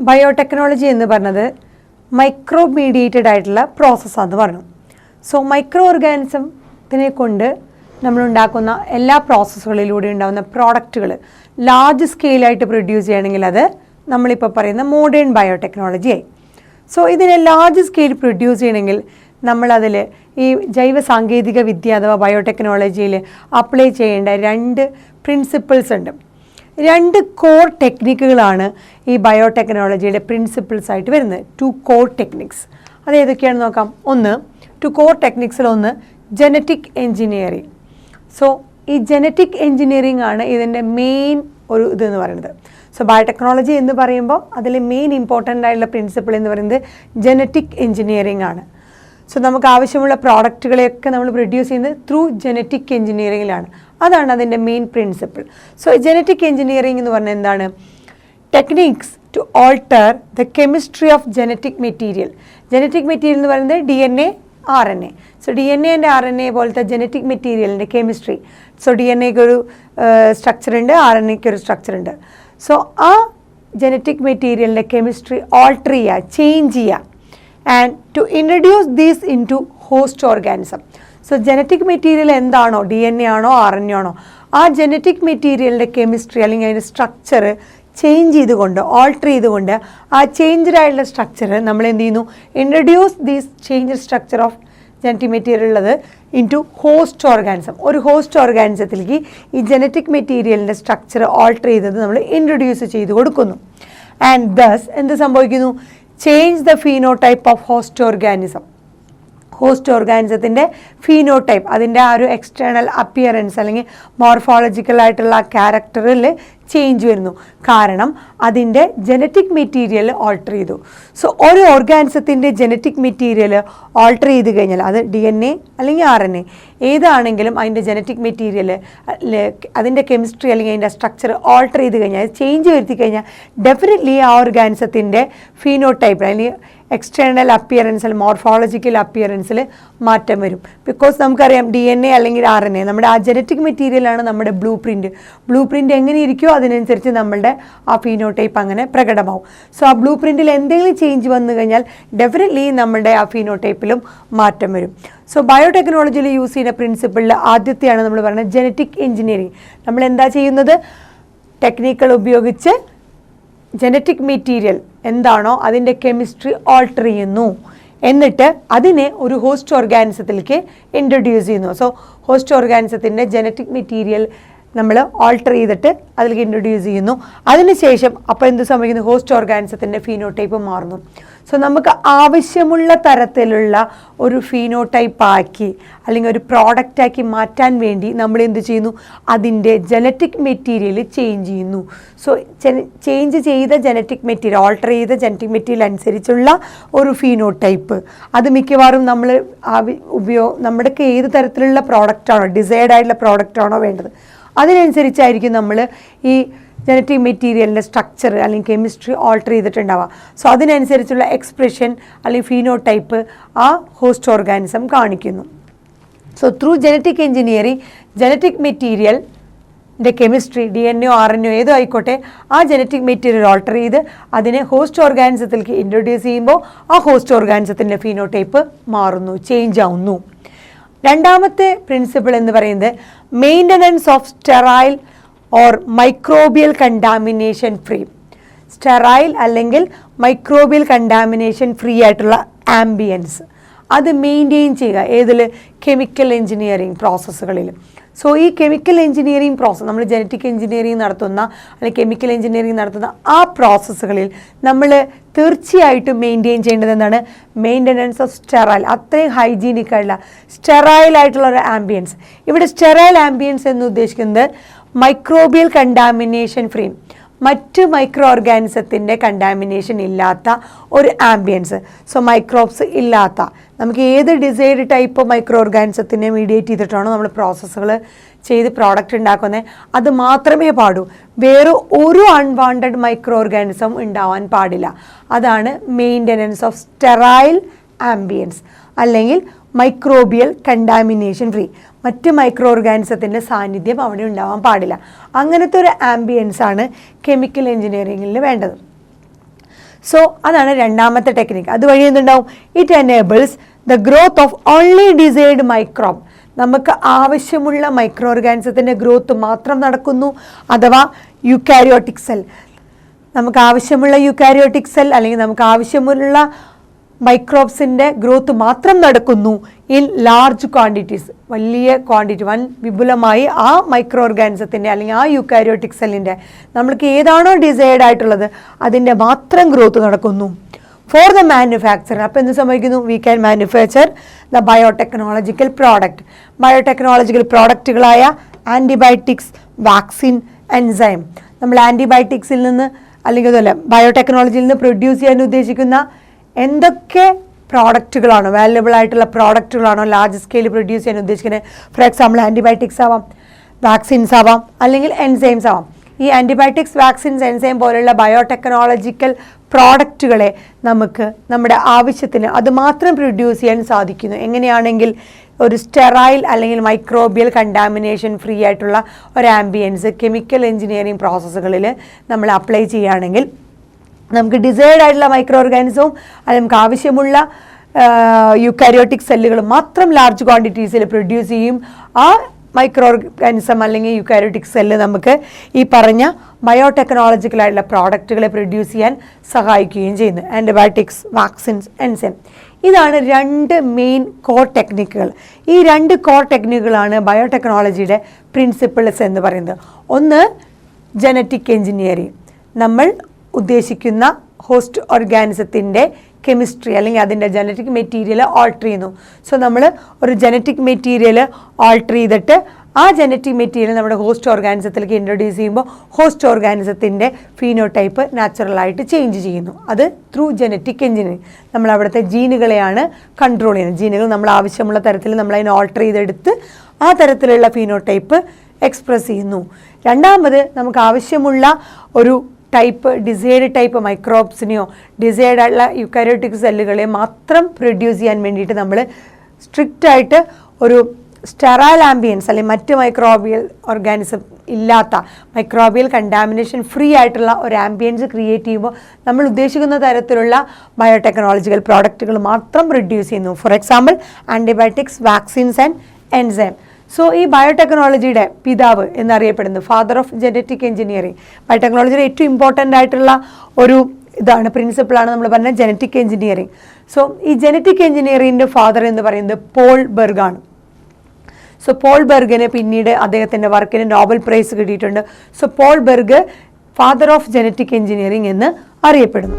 Biotechnology എന്ന് പറഞ്ഞത് micro mediated ആയിട്ടുള്ള പ്രോസസ്സാണെന്ന് പറഞ്ഞു. സോ മൈക്രോ ഓർഗാനിസത്തിനെ കൊണ്ട് നമ്മളുണ്ടാക്കുന്ന എല്ലാ പ്രോസസ്സുകളിലൂടെ ഉണ്ടാകുന്ന പ്രോഡക്റ്റുകൾ ലാർജ് സ്കെയിലായിട്ട് പ്രൊഡ്യൂസ് ചെയ്യണമെങ്കിൽ അത് നമ്മളിപ്പോൾ പറയുന്ന മോഡേൺ ബയോടെക്നോളജി ആയി. സോ ഇതിനെ ലാർജ് സ്കെയിൽ പ്രൊഡ്യൂസ് ചെയ്യണമെങ്കിൽ നമ്മളതിൽ ഈ ജൈവ സാങ്കേതിക വിദ്യ അഥവാ ബയോടെക്നോളജിയിൽ അപ്ലൈ ചെയ്യേണ്ട 2 പ്രിൻസിപ്പിൾസ് ഉണ്ട്. 2 കോർ ടെക്നിക്കുകളാണ് ഈ ബയോടെക്നോളജിയുടെ പ്രിൻസിപ്പിൾസ് ആയിട്ട് വരുന്നത്. 2 കോർ ടെക്നിക്സ് അത് ഏതൊക്കെയാണെന്ന് നോക്കാം. 2 കോർ ടെക്നിക്സിൽ ഒന്ന് ജനറ്റിക് എൻജിനീയറിങ്. സോ ഈ ജനറ്റിക് എൻജിനീയറിംഗ് ആണ് ഇതിൻ്റെ മെയിൻ ഒരു ഇതെന്ന് പറയുന്നത്. സോ ബയോടെക്നോളജി എന്ന് പറയുമ്പോൾ അതിൽ മെയിൻ ഇമ്പോർട്ടൻ്റ് ആയിട്ടുള്ള പ്രിൻസിപ്പിൾ എന്ന് പറയുന്നത് ജനറ്റിക് എൻജിനീയറിംഗ് ആണ്. സോ നമുക്ക് ആവശ്യമുള്ള പ്രോഡക്റ്റുകളെയൊക്കെ നമ്മൾ പ്രൊഡ്യൂസ് ചെയ്യുന്നത് ത്രൂ ജനറ്റിക് എൻജിനീയറിങ്ങിലാണ്. അതാണ് അതിൻ്റെ main principle. So genetic engineering എന്ന് പറഞ്ഞാൽ എന്താണ്? Techniques to alter the chemistry of genetic material. Genetic material എന്ന് പറയുന്നത് DNA, RNA. So DNA and RNA പോലത്തെ ജനറ്റിക് മെറ്റീരിയലിൻ്റെ കെമിസ്ട്രി. സോ DNAക്ക് ഒരു സ്ട്രക്ചർ ഉണ്ട്, RNAക്ക് ഒരു സ്ട്രക്ചർ ഉണ്ട്. സോ ആ ജനറ്റിക് മെറ്റീരിയലിൻ്റെ കെമിസ്ട്രി ഓൾട്ടർ ചെയ്യുക, ചേഞ്ച് ചെയ്യുക, and to introduce these into host organism. So genetic material എന്താണോ, DNA ആണോ RNA ആണോ, ആ ജനറ്റിക് മെറ്റീരിയലിൻ്റെ കെമിസ്ട്രി അല്ലെങ്കിൽ അതിൻ്റെ സ്ട്രക്ചർ ചേഞ്ച് ചെയ്തുകൊണ്ട്, ഓൾട്ടർ ചെയ്തുകൊണ്ട് ആ ചേഞ്ച്ഡ് ആയിട്ടുള്ള സ്ട്രക്ചർ നമ്മൾ എന്ത് ചെയ്യുന്നു, introduce these change structure of genetic material ഉള്ളത് ഇൻ ടു ഹോസ്റ്റ് ഓർഗാനിസം. ഒരു ഹോസ്റ്റ് ഓർഗാനിസത്തിലേക്ക് ഈ ജനറ്റിക് മെറ്റീരിയലിൻ്റെ സ്ട്രക്ചർ ഓൾട്ടർ ചെയ്തത് നമ്മൾ ഇൻട്രൊഡ്യൂസ് ചെയ്ത് കൊടുക്കുന്നു. ആൻഡ് ദസ് എന്ത് സംഭവിക്കുന്നു? Change the phenotype of host organism. Host ഓർഗാനിസത്തിൻ്റെ ഫീനോടൈപ്പ്, അതിൻ്റെ ആ ഒരു എക്സ്റ്റേണൽ അപ്പിയറൻസ് അല്ലെങ്കിൽ മോർഫോളജിക്കലായിട്ടുള്ള ക്യാരക്ടറിൽ ചേഞ്ച് വരുന്നു. കാരണം അതിൻ്റെ ജനറ്റിക് മെറ്റീരിയൽ ഓൾട്ടർ ചെയ്തു. സോ ഒരു ഓർഗാനിസത്തിൻ്റെ ജനറ്റിക് മെറ്റീരിയൽ ഓൾട്ടർ ചെയ്ത് കഴിഞ്ഞാൽ അത് DNA അല്ലെങ്കിൽ RNA ഏതാണെങ്കിലും അതിൻ്റെ ജനറ്റിക് മെറ്റീരിയൽ അതിൻ്റെ കെമിസ്ട്രി അല്ലെങ്കിൽ അതിൻ്റെ സ്ട്രക്ചർ ഓൾട്ടർ ചെയ്ത് കഴിഞ്ഞാൽ, ചേഞ്ച് വരുത്തി കഴിഞ്ഞാൽ ഡെഫിനറ്റ്ലി ആ ഓർഗാനിസത്തിൻ്റെ ഫീനോടൈപ്പ് അല്ലെങ്കിൽ എക്സ്റ്റേണൽ അപ്പിയറൻസിൽ, മോർഫോളജിക്കൽ അപ്പിയറൻസിൽ മാറ്റം വരും. ബിക്കോസ് നമുക്കറിയാം DNA അല്ലെങ്കിൽ RNA നമ്മുടെ ആ ജനറ്റിക് മെറ്റീരിയലാണ് നമ്മുടെ ബ്ലൂ പ്രിൻറ്റ് എങ്ങനെ ഇരിക്കുമോ അതിനനുസരിച്ച് നമ്മളുടെ ആ ഫീനോടൈപ്പ് അങ്ങനെ പ്രകടമാവും. സോ ആ ബ്ലൂ പ്രിൻറ്റിൽ എന്തെങ്കിലും ചേഞ്ച് വന്നു കഴിഞ്ഞാൽ ഡെഫിനറ്റ്ലി നമ്മളുടെ ആ ഫീനോടൈപ്പിലും മാറ്റം വരും. സോ ബയോടെക്നോളജിയിൽ യൂസ് ചെയ്യുന്ന പ്രിൻസിപ്പിളിൽ ആദ്യത്തെയാണ് നമ്മൾ പറയുന്നത് ജനറ്റിക് എൻജിനീയറിങ്. നമ്മൾ എന്താ ചെയ്യുന്നത്? ടെക്നിക്കുകൾ ഉപയോഗിച്ച് ജനറ്റിക് മെറ്റീരിയൽ എന്താണോ അതിൻ്റെ കെമിസ്ട്രി ഓൾട്ടർ ചെയ്യുന്നു, എന്നിട്ട് അതിനെ ഒരു ഹോസ്റ്റ് ഓർഗാനിസത്തിലേക്ക് ഇൻട്രൊഡ്യൂസ് ചെയ്യുന്നു. സോ ഹോസ്റ്റ് ഓർഗാനിസത്തിൻ്റെ ജനറ്റിക് മെറ്റീരിയൽ നമ്മൾ ഓൾട്ടർ ചെയ്തിട്ട് അതിലേക്ക് ഇൻട്രൊഡ്യൂസ് ചെയ്യുന്നു. അതിനുശേഷം അപ്പോൾ എന്ത് സംഭവിക്കുന്നു? ഹോസ്റ്റ് ഓർഗാനിസത്തിൻ്റെ ഫീനോടൈപ്പ് മാറുന്നു. സോ നമുക്ക് ആവശ്യമുള്ള തരത്തിലുള്ള ഒരു ഫീനോടൈപ്പ് ആക്കി അല്ലെങ്കിൽ ഒരു പ്രോഡക്റ്റാക്കി മാറ്റാൻ വേണ്ടി നമ്മൾ എന്ത് ചെയ്യുന്നു? അതിൻ്റെ ജനറ്റിക് മെറ്റീരിയൽ ചേഞ്ച് ചെയ്യുന്നു. സോ ചേഞ്ച് ചെയ്ത ജനറ്റിക് മെറ്റീരിയൽ, ഓൾട്ടർ ചെയ്ത ജനറ്റിക് മെറ്റീരിയൽ അനുസരിച്ചുള്ള ഒരു ഫീനോടൈപ്പ് അത് മിക്കവാറും നമ്മൾ നമ്മുടെക്ക് ഏത് തരത്തിലുള്ള പ്രോഡക്റ്റാണോ, ഡിസൈർഡ് ആയിട്ടുള്ള പ്രോഡക്റ്റാണോ വേണ്ടത് അതിനനുസരിച്ചായിരിക്കും നമ്മൾ ഈ ജനറ്റിക് മെറ്റീരിയലിൻ്റെ സ്ട്രക്ചർ അല്ലെങ്കിൽ കെമിസ്ട്രി ഓൾട്ടർ ചെയ്തിട്ടുണ്ടാവുക. സോ അതിനനുസരിച്ചുള്ള എക്സ്പ്രഷൻ അല്ലെങ്കിൽ ഫീനോടൈപ്പ് ആ ഹോസ്റ്റ് ഓർഗാനിസം കാണിക്കുന്നു. So through genetic engineering genetic മെറ്റീരിയലിൻ്റെ കെമിസ്ട്രി DNA RNA ഏതോ ആയിക്കോട്ടെ ആ ജനറ്റിക് മെറ്റീരിയൽ ഓൾട്ടർ ചെയ്ത് അതിനെ ഹോസ്റ്റ് ഓർഗാനിസത്തിലേക്ക് ഇൻട്രൊഡ്യൂസ് ചെയ്യുമ്പോൾ ആ ഹോസ്റ്റ് ഓർഗാനിസത്തിൻ്റെ ഫീനോടൈപ്പ് മാറുന്നു, ചേഞ്ച് ആവുന്നു. രണ്ടാമത്തെ പ്രിൻസിപ്പിൾ എന്ന് പറയുന്നത് maintenance of sterile or microbial contamination free. Sterile അല്ലെങ്കിൽ മൈക്രോബിയൽ കണ്ടാമിനേഷൻ ഫ്രീ ആയിട്ടുള്ള ആംബിയൻസ് അത് മെയിൻറ്റെയിൻ ചെയ്യുക. ഏതിൽ? കെമിക്കൽ എൻജിനീയറിംഗ് പ്രോസസ്സുകളിൽ. സോ ഈ കെമിക്കൽ എൻജിനീയറിംഗ് പ്രോസസ്സ് നമ്മൾ ജനറ്റിക് എൻജിനീയറിംഗ് നടത്തുന്ന അല്ലെങ്കിൽ കെമിക്കൽ എൻജിനീയറിംഗ് നടത്തുന്ന ആ പ്രോസസ്സുകളിൽ നമ്മൾ തീർച്ചയായിട്ടും മെയിൻറ്റെയിൻ ചെയ്യേണ്ടത് എന്താണ്? മെയിൻ്റനൻസ് ഓഫ് സ്റ്റെറൈൽ, അത്രയും ഹൈജീനിക് ആയിട്ടുള്ള സ്റ്റെറൈൽ ആയിട്ടുള്ള ഒരു ആംബിയൻസ്. ഇവിടെ സ്റ്റെറൈൽ ആംബിയൻസ് എന്ന് ഉദ്ദേശിക്കുന്നത് മൈക്രോബിയൽ കണ്ടാമിനേഷൻ ഫ്രീ, മറ്റ് മൈക്രോ ഓർഗാനിസത്തിൻ്റെ കണ്ടാമിനേഷൻ ഇല്ലാത്ത ഒരു ആംബിയൻസ്. സോ മൈക്രോബ്സ് ഇല്ലാത്ത നമുക്ക് ഏത് ഡിസൈഡ് ടൈപ്പ് മൈക്രോ ഓർഗാനിസത്തിനെ മീഡിയേറ്റ് ചെയ്തിട്ടാണോ നമ്മൾ പ്രോസസ്സുകൾ ചെയ്ത് പ്രോഡക്റ്റ് ഉണ്ടാക്കുന്നത് അത് മാത്രമേ പാടൂ. വേറെ ഒരു അൺവാണ്ടഡ് മൈക്രോ ഓർഗാനിസം ഉണ്ടാവാൻ പാടില്ല. അതാണ് മെയിൻ്റനൻസ് ഓഫ് സ്റ്റെറൈൽ ആംബിയൻസ് അല്ലെങ്കിൽ മൈക്രോബിയൽ കണ്ടാമിനേഷൻ ഫ്രീ. മറ്റ് മൈക്രോ ഓർഗാനിസത്തിൻ്റെ സാന്നിധ്യം അവിടെ ഉണ്ടാവാൻ പാടില്ല. അങ്ങനത്തെ ഒരു ആംബിയൻസ് ആണ് കെമിക്കൽ എൻജിനീയറിംഗിൽ വേണ്ടത്. സോ അതാണ് രണ്ടാമത്തെ ടെക്നിക്ക്. അതുവഴി എന്തുണ്ടാവും? It enables the growth of only desired microbe. നമുക്ക് ആവശ്യമുള്ള മൈക്രോ ഓർഗാനിസത്തിൻ്റെ ഗ്രോത്ത് മാത്രം നടക്കുന്നു. അഥവാ യുക്കാരിയോട്ടിക് സെൽ, നമുക്ക് ആവശ്യമുള്ള യുക്കാരിയോട്ടിക് സെൽ അല്ലെങ്കിൽ നമുക്ക് ആവശ്യമുള്ള മൈക്രോബ്സിൻ്റെ ഗ്രോത്ത് മാത്രം നടക്കുന്നു ഇൻ ലാർജ് ക്വാണ്ടിറ്റീസ്, വലിയ ക്വാണ്ടിറ്റി, വിപുലമായി ആ മൈക്രോ ഓർഗാനിസത്തിൻ്റെ അല്ലെങ്കിൽ ആ യുക്കാരിയോട്ടിക് സെല്ലിൻ്റെ നമ്മൾക്ക് ഏതാണോ ഡിസൈർഡ് ആയിട്ടുള്ളത് അതിൻ്റെ മാത്രം ഗ്രോത്ത് നടക്കുന്നു. ഫോർ ദ മാനുഫാക്ചർ, അപ്പോൾ എന്ത് സംഭവിക്കുന്നു? We can manufacture the biotechnological product. Biotechnological പ്രോഡക്റ്റുകളായ ആൻറ്റിബയോട്ടിക്സ്, വാക്സിൻ, എൻസൈം. നമ്മൾ ആൻറ്റിബയോട്ടിക്സിൽ നിന്ന് അല്ലെങ്കിൽ അതുപോലെ ബയോടെക്നോളജിയിൽ നിന്ന് പ്രൊഡ്യൂസ് ചെയ്യാൻ ഉദ്ദേശിക്കുന്ന എന്തൊക്കെ പ്രോഡക്റ്റുകളാണോ, വാല്യുബിൾ ആയിട്ടുള്ള പ്രോഡക്റ്റുകളാണോ ലാർജ് സ്കെയിൽ പ്രൊഡ്യൂസ് ചെയ്യാൻ ഉദ്ദേശിക്കുന്നത്, ഫോർ എക്സാമ്പിൾ ആൻറ്റിബയോട്ടിക്സ് ആവാം, വാക്സിൻസ് ആവാം, അല്ലെങ്കിൽ എൻസൈംസ് ആവാം. ഈ ആൻറ്റിബയോട്ടിക്സ്, വാക്സിൻസ്, എൻസൈം പോലുള്ള ബയോടെക്നോളജിക്കൽ പ്രോഡക്റ്റുകളെ നമുക്ക് നമ്മുടെ ആവശ്യത്തിന് അത് മാത്രം പ്രൊഡ്യൂസ് ചെയ്യാൻ സാധിക്കുന്നു. എങ്ങനെയാണെങ്കിൽ ഒരു സ്റ്റെറൈൽ അല്ലെങ്കിൽ മൈക്രോബിയൽ കണ്ടാമിനേഷൻ ഫ്രീ ആയിട്ടുള്ള ഒരു ആംബിയൻസ് കെമിക്കൽ എഞ്ചിനീയറിംഗ് പ്രോസസ്സുകളിൽ നമ്മൾ അപ്ലൈ ചെയ്യുകയാണെങ്കിൽ നമുക്ക് ഡിസൈർഡ് ആയിട്ടുള്ള മൈക്രോ ഓർഗാനിസവും അത് നമുക്ക് ആവശ്യമുള്ള യുക്കാരിയോട്ടിക് സെല്ലുകൾ മാത്രം ലാർജ് ക്വാണ്ടിറ്റീസിൽ പ്രൊഡ്യൂസ് ചെയ്യും. ആ മൈക്രോ ഓർഗാനിസം അല്ലെങ്കിൽ യുക്കാരിയോട്ടിക് സെല്ല് നമുക്ക് ഈ പറഞ്ഞ ബയോടെക്നോളജിക്കലായിട്ടുള്ള പ്രോഡക്റ്റുകളെ പ്രൊഡ്യൂസ് ചെയ്യാൻ സഹായിക്കുകയും ചെയ്യുന്നു. Antibiotics, vaccines, enzyme. ഇതാണ് രണ്ട് മെയിൻ കോർ ടെക്നിക്കുകൾ. ഈ രണ്ട് കോർ ടെക്നിക്കുകളാണ് ബയോടെക്നോളജിയുടെ പ്രിൻസിപ്പിൾസ് എന്ന് പറയുന്നത്. ഒന്ന് ജനറ്റിക് എഞ്ചിനീയറിംഗ്, നമ്മൾ ഉദ്ദേശിക്കുന്ന ഹോസ്റ്റ് ഓർഗാനിസത്തിൻ്റെ കെമിസ്ട്രി അല്ലെങ്കിൽ അതിൻ്റെ ജനറ്റിക് മെറ്റീരിയൽ ഓൾട്ടർ ചെയ്യുന്നു. സോ നമ്മൾ ഒരു ജനറ്റിക് മെറ്റീരിയൽ ഓൾട്ടർ ചെയ്തിട്ട് ആ ജനറ്റിക് മെറ്റീരിയൽ നമ്മുടെ ഹോസ്റ്റ് ഓർഗാനിസത്തിലേക്ക് ഇൻട്രൊഡ്യൂസ് ചെയ്യുമ്പോൾ ഹോസ്റ്റ് ഓർഗാനിസത്തിൻ്റെ ഫീനോടൈപ്പ് നാച്ചുറലായിട്ട് ചേഞ്ച് ചെയ്യുന്നു. അത് ത്രൂ ജനറ്റിക് എഞ്ചിനീയറിംഗ്. നമ്മൾ അവിടുത്തെ ജീനുകളെയാണ് കൺട്രോൾ ചെയ്യുന്നത്. ജീനുകൾ നമ്മൾ ആവശ്യമുള്ള തരത്തിൽ നമ്മളതിനെ ഓൾട്ടർ ചെയ്തെടുത്ത് ആ തരത്തിലുള്ള ഫീനോടൈപ്പ് എക്സ്പ്രസ് ചെയ്യുന്നു. രണ്ടാമത് നമുക്ക് ആവശ്യമുള്ള ഒരു ടൈപ്പ്, ഡിസൈർഡ് ടൈപ്പ് മൈക്രോബ്സിനെയോ ഡിസൈർഡ് ആയിട്ടുള്ള യുക്കാരിയോട്ടിക് സെല്ലുകളെ മാത്രം പ്രൊഡ്യൂസ് ചെയ്യാൻ വേണ്ടിയിട്ട് നമ്മൾ സ്ട്രിക്റ്റായിട്ട് ഒരു സ്റ്റെറൈൽ ആംബിയൻസ് അല്ലെങ്കിൽ മറ്റ് മൈക്രോബിയൽ ഓർഗാനിസം ഇല്ലാത്ത മൈക്രോബിയൽ കണ്ടാമിനേഷൻ ഫ്രീ ആയിട്ടുള്ള ഒരു ആംബിയൻസ് ക്രിയേറ്റ് ചെയ്യുമ്പോൾ നമ്മൾ ഉദ്ദേശിക്കുന്ന തരത്തിലുള്ള ബയോടെക്നോളജിക്കൽ പ്രോഡക്റ്റുകൾ മാത്രം പ്രൊഡ്യൂസ് ചെയ്യുന്നു. For example antibiotics, vaccines and enzyme. So ഈ ബയോടെക്നോളജിയുടെ പിതാവ് എന്നറിയപ്പെടുന്നത് ഫാദർ ഓഫ് ജനറ്റിക് എഞ്ചിനീയറിംഗ്. ബയോടെക്നോളജിയുടെ ഏറ്റവും ഇമ്പോർട്ടൻ്റ് ആയിട്ടുള്ള ഒരു ഇതാണ് പ്രിൻസിപ്പിളാണ് നമ്മൾ പറഞ്ഞ ജനറ്റിക് എഞ്ചിനീയറിംഗ്. സോ ഈ ജനറ്റിക് എഞ്ചിനീയറിംഗിൻ്റെ ഫാദർ എന്ന് പറയുന്നത് പോൾ ബെർഗാണ്. സോ പോൾ ബെർഗിന് പിന്നീട് അദ്ദേഹത്തിൻ്റെ വർക്കിന് നോബൽ പ്രൈസ് കിട്ടിയിട്ടുണ്ട്. So Paul Berg father of genetic engineering എന്ന് അറിയപ്പെടുന്നു.